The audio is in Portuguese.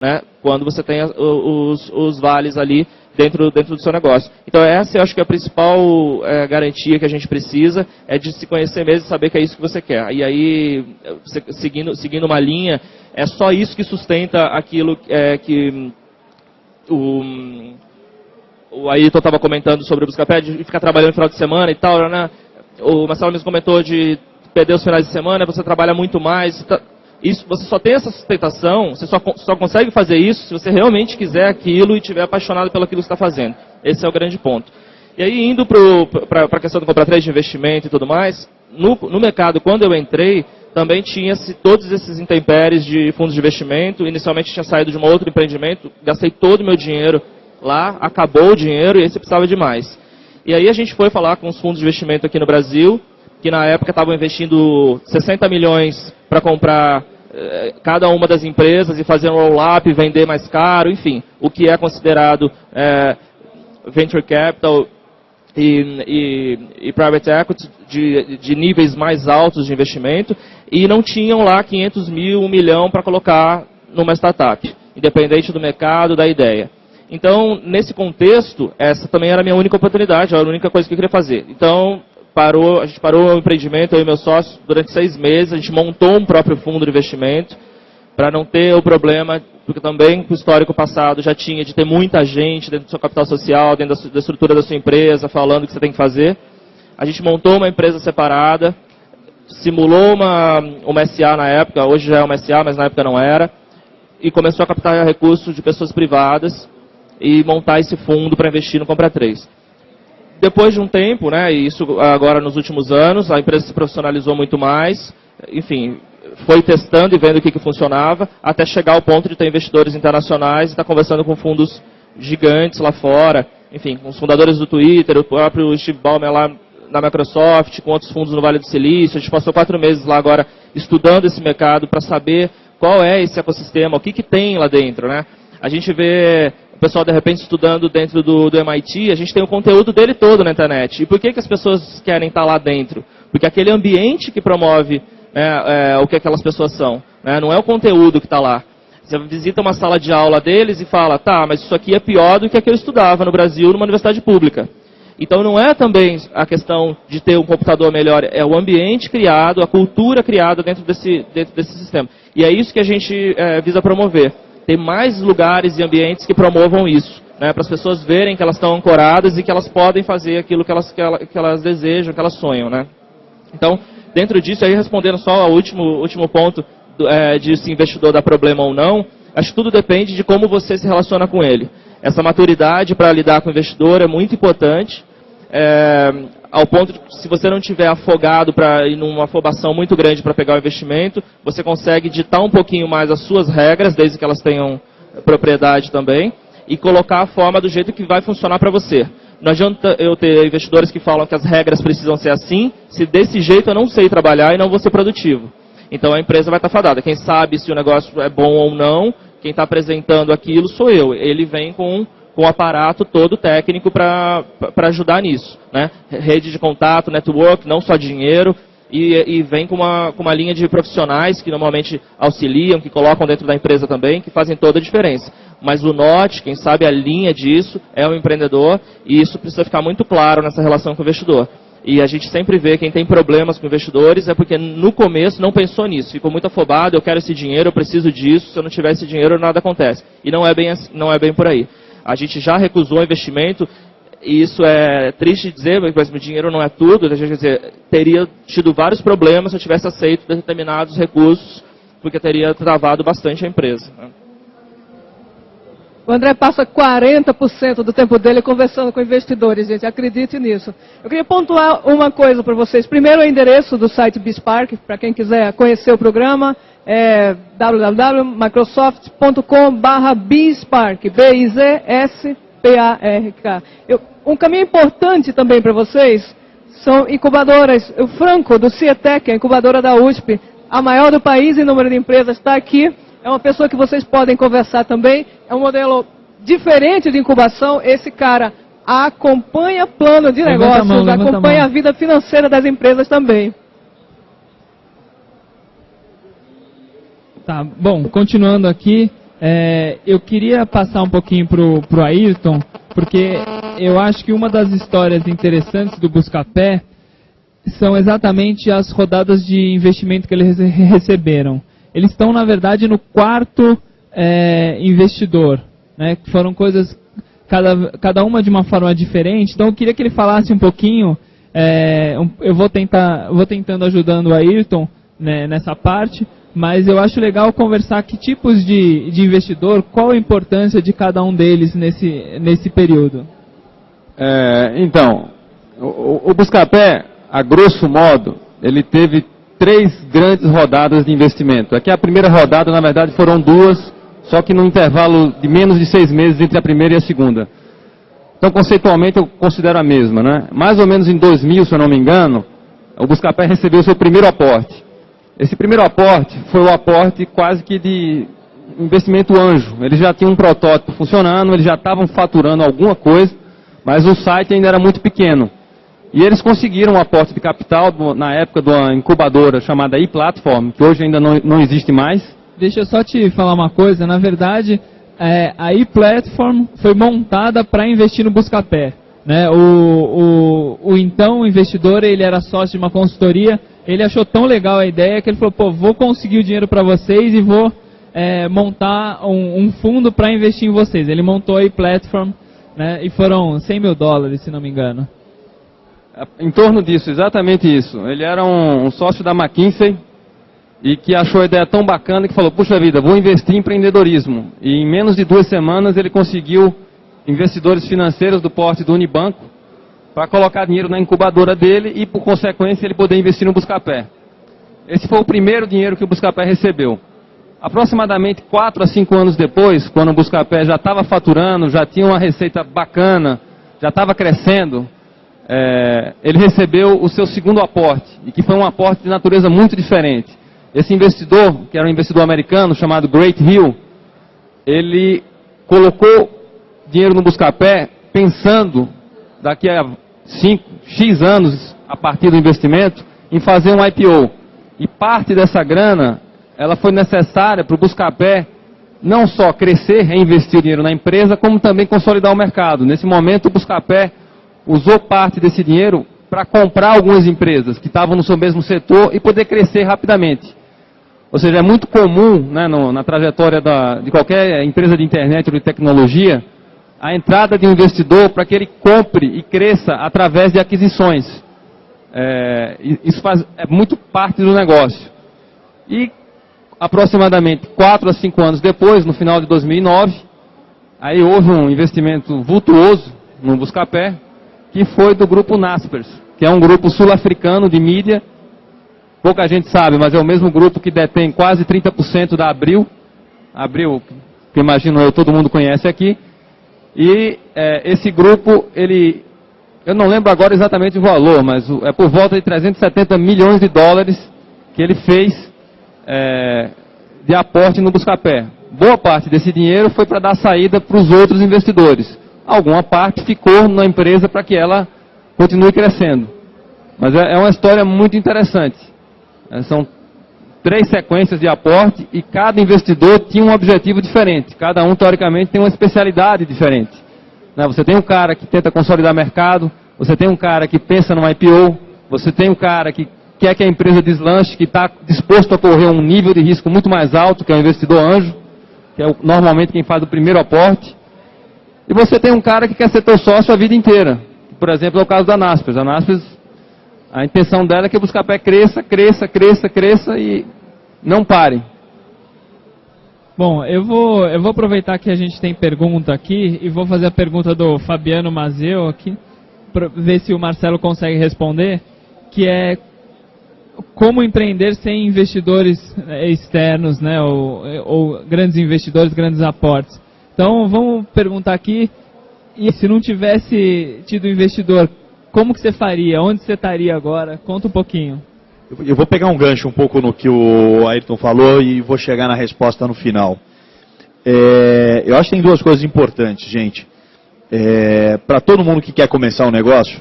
né, quando você tem os vales ali dentro do seu negócio. Então essa eu acho que é a principal garantia que a gente precisa, é de se conhecer mesmo e saber que é isso que você quer. E aí, você, seguindo uma linha, é só isso que sustenta aquilo que o Ayrton estava comentando sobre o Buscapé, de ficar trabalhando no final de semana e tal, né? O Marcelo mesmo comentou de perder os finais de semana, você trabalha muito mais. Isso, você só tem essa sustentação, você só consegue fazer isso se você realmente quiser aquilo e estiver apaixonado pelo aquilo que você está fazendo. Esse é o grande ponto. E aí, indo para a questão do comprar trade de investimento e tudo mais, no mercado, quando eu entrei, também tinha todos esses intempéries de fundos de investimento. Inicialmente tinha saído de um outro empreendimento, gastei todo o meu dinheiro lá, acabou o dinheiro e aí você precisava de mais. E aí a gente foi falar com os fundos de investimento aqui no Brasil, que na época estavam investindo 60 milhões para comprar cada uma das empresas e fazer um roll-up e vender mais caro, enfim, o que é considerado venture capital e private equity de níveis mais altos de investimento, e não tinham lá 500 mil, 1 milhão para colocar numa startup, independente do mercado, da ideia. Então, nesse contexto, essa também era a minha única oportunidade, era a única coisa que eu queria fazer. Então, a gente parou o empreendimento, eu e meu sócio, durante 6 meses, a gente montou um próprio fundo de investimento, para não ter o problema, porque também o histórico passado já tinha de ter muita gente dentro do seu capital social, dentro da estrutura da sua empresa, falando o que você tem que fazer. A gente montou uma empresa separada, simulou uma SA na época, hoje já é uma SA, mas na época não era, e começou a captar recursos de pessoas privadas e montar esse fundo para investir no Compra 3. Depois de um tempo, né, e isso agora nos últimos anos, a empresa se profissionalizou muito mais, enfim, foi testando e vendo o que funcionava, até chegar ao ponto de ter investidores internacionais e estar conversando com fundos gigantes lá fora, enfim, com os fundadores do Twitter, o próprio Steve Ballmer lá na Microsoft, com outros fundos no Vale do Silício. A gente passou 4 meses lá agora estudando esse mercado para saber qual é esse ecossistema, o que tem lá dentro, né? A gente vê o pessoal, de repente, estudando dentro do MIT, a gente tem o conteúdo dele todo na internet. E por que as pessoas querem estar lá dentro? Porque aquele ambiente que promove o que aquelas pessoas são. Né? Não é o conteúdo que está lá. Você visita uma sala de aula deles e fala, tá, mas isso aqui é pior do que a que eu estudava no Brasil, numa universidade pública. Então não é também a questão de ter um computador melhor, é o ambiente criado, a cultura criada dentro desse sistema. E é isso que a gente visa promover. Ter mais lugares e ambientes que promovam isso, né, para as pessoas verem que elas estão ancoradas e que elas podem fazer aquilo que elas desejam, que elas sonham. Né? Então, dentro disso, aí respondendo só ao último ponto de se investidor dar problema ou não, acho que tudo depende de como você se relaciona com ele. Essa maturidade para lidar com o investidor é muito importante, ao ponto de que se você não estiver afogado para ir numa afobação muito grande para pegar o investimento, você consegue ditar um pouquinho mais as suas regras, desde que elas tenham propriedade também, e colocar a forma do jeito que vai funcionar para você. Não adianta eu ter investidores que falam que as regras precisam ser assim, se desse jeito eu não sei trabalhar e não vou ser produtivo. Então a empresa vai estar fadada. Quem sabe se o negócio é bom ou não, quem está apresentando aquilo sou eu. Ele vem com o aparato todo técnico para ajudar nisso. Né? Rede de contato, network, não só dinheiro, e vem com uma linha de profissionais que normalmente auxiliam, que colocam dentro da empresa também, que fazem toda a diferença. Mas o norte, quem sabe a linha disso, é o empreendedor, e isso precisa ficar muito claro nessa relação com o investidor. E a gente sempre vê quem tem problemas com investidores é porque no começo não pensou nisso, ficou muito afobado, eu quero esse dinheiro, eu preciso disso, se eu não tiver esse dinheiro nada acontece. E não é bem por aí. A gente já recusou investimento, e isso é triste dizer, mas o dinheiro não é tudo. A gente, quer dizer, teria tido vários problemas se eu tivesse aceito determinados recursos, porque teria travado bastante a empresa. Né? O André passa 40% do tempo dele conversando com investidores, gente, acredite nisso. Eu queria pontuar uma coisa para vocês. Primeiro, o endereço do site BizSpark, para quem quiser conhecer o programa, é www.microsoft.com/BizSpark, BIZSPARK. Um caminho importante também para vocês são incubadoras. O Franco, do Cietec, a incubadora da USP, a maior do país em número de empresas, está aqui. É uma pessoa que vocês podem conversar também. É um modelo diferente de incubação. Esse cara acompanha plano de negócios, acompanha a vida financeira das empresas também. Tá, bom, continuando aqui, Eu queria passar um pouquinho pro Ayrton, porque eu acho que uma das histórias interessantes do Buscapé são exatamente as rodadas de investimento que eles receberam. Eles estão, na verdade, no quarto investidor, né, que foram coisas, cada uma de uma forma diferente. Então eu queria que ele falasse um pouquinho, eu vou tentando ajudando o Ayrton, né, nessa parte, mas eu acho legal conversar que tipos de investidor, qual a importância de cada um deles nesse período. Então, o Buscapé, a grosso modo, ele teve 3 grandes rodadas de investimento. Aqui a primeira rodada, na verdade, foram 2, só que no intervalo de menos de 6 meses entre a primeira e a segunda. Então, conceitualmente, eu considero a mesma, né? Mais ou menos em 2000, se eu não me engano, o Buscapé recebeu o seu primeiro aporte. Esse primeiro aporte foi o aporte quase que de investimento anjo. Eles já tinham um protótipo funcionando, eles já estavam faturando alguma coisa, mas o site ainda era muito pequeno. E eles conseguiram um aporte de capital na época de uma incubadora chamada ePlatform, que hoje ainda não existe mais. Deixa eu só te falar uma coisa, na verdade, a ePlatform foi montada para investir no Buscapé. Né? O então investidor, ele era sócio de uma consultoria, ele achou tão legal a ideia que ele falou, pô, vou conseguir o dinheiro para vocês e vou montar um fundo para investir em vocês. Ele montou a ePlatform, né, e foram $100 mil, se não me engano. Em torno disso, exatamente isso. Ele era um sócio da McKinsey e que achou a ideia tão bacana que falou, puxa vida, vou investir em empreendedorismo. E em menos de 2 semanas ele conseguiu investidores financeiros do porte do Unibanco para colocar dinheiro na incubadora dele e, por consequência, ele poder investir no Buscapé. Esse foi o primeiro dinheiro que o Buscapé recebeu. Aproximadamente 4 a 5 anos depois, quando o Buscapé já estava faturando, já tinha uma receita bacana, já estava crescendo, ele recebeu o seu segundo aporte, e que foi um aporte de natureza muito diferente. Esse investidor, que era um investidor americano chamado Great Hill, ele colocou dinheiro no Buscapé pensando, daqui a 5x anos, a partir do investimento, em fazer um IPO. E parte dessa grana, ela foi necessária para o Buscapé não só crescer, reinvestir o dinheiro na empresa, como também consolidar o mercado. Nesse momento, o Buscapé usou parte desse dinheiro para comprar algumas empresas que estavam no seu mesmo setor e poder crescer rapidamente. Ou seja, é muito comum, né, na trajetória de qualquer empresa de internet ou de tecnologia, a entrada de um investidor para que ele compre e cresça através de aquisições. Isso é muito parte do negócio. E aproximadamente 4 a 5 anos depois, no final de 2009, aí houve um investimento vultuoso no Buscapé, que foi do grupo Naspers, que é um grupo sul-africano de mídia. Pouca gente sabe, mas é o mesmo grupo que detém quase 30% da Abril. Abril, que imagino eu, todo mundo conhece aqui. E esse grupo, eu não lembro agora exatamente o valor, mas é por volta de $370 milhões que ele fez de aporte no Buscapé. Boa parte desse dinheiro foi para dar saída para os outros investidores. Alguma parte ficou na empresa para que ela continue crescendo. Mas é uma história muito interessante. São 3 sequências de aporte e cada investidor tinha um objetivo diferente. Cada um, teoricamente, tem uma especialidade diferente. Você tem um cara que tenta consolidar mercado, você tem um cara que pensa no IPO, você tem um cara que quer que a empresa deslanche, que está disposto a correr um nível de risco muito mais alto, que é o investidor anjo, que é normalmente quem faz o primeiro aporte. E você tem um cara que quer ser teu sócio a vida inteira. Por exemplo, é o caso da Naspers. A Naspers, a intenção dela é que o Buscapé cresça e não pare. Bom, eu vou aproveitar que a gente tem pergunta aqui e vou fazer a pergunta do Fabiano Mazeu aqui, para ver se o Marcelo consegue responder, que é como empreender sem investidores externos, né, ou grandes investidores, grandes aportes. Então, vamos perguntar aqui, e se não tivesse tido investidor, como que você faria? Onde você estaria agora? Conta um pouquinho. Eu vou pegar um gancho um pouco no que o Ayrton falou e vou chegar na resposta no final. Eu acho que tem 2 coisas importantes, gente. Para todo mundo que quer começar um negócio,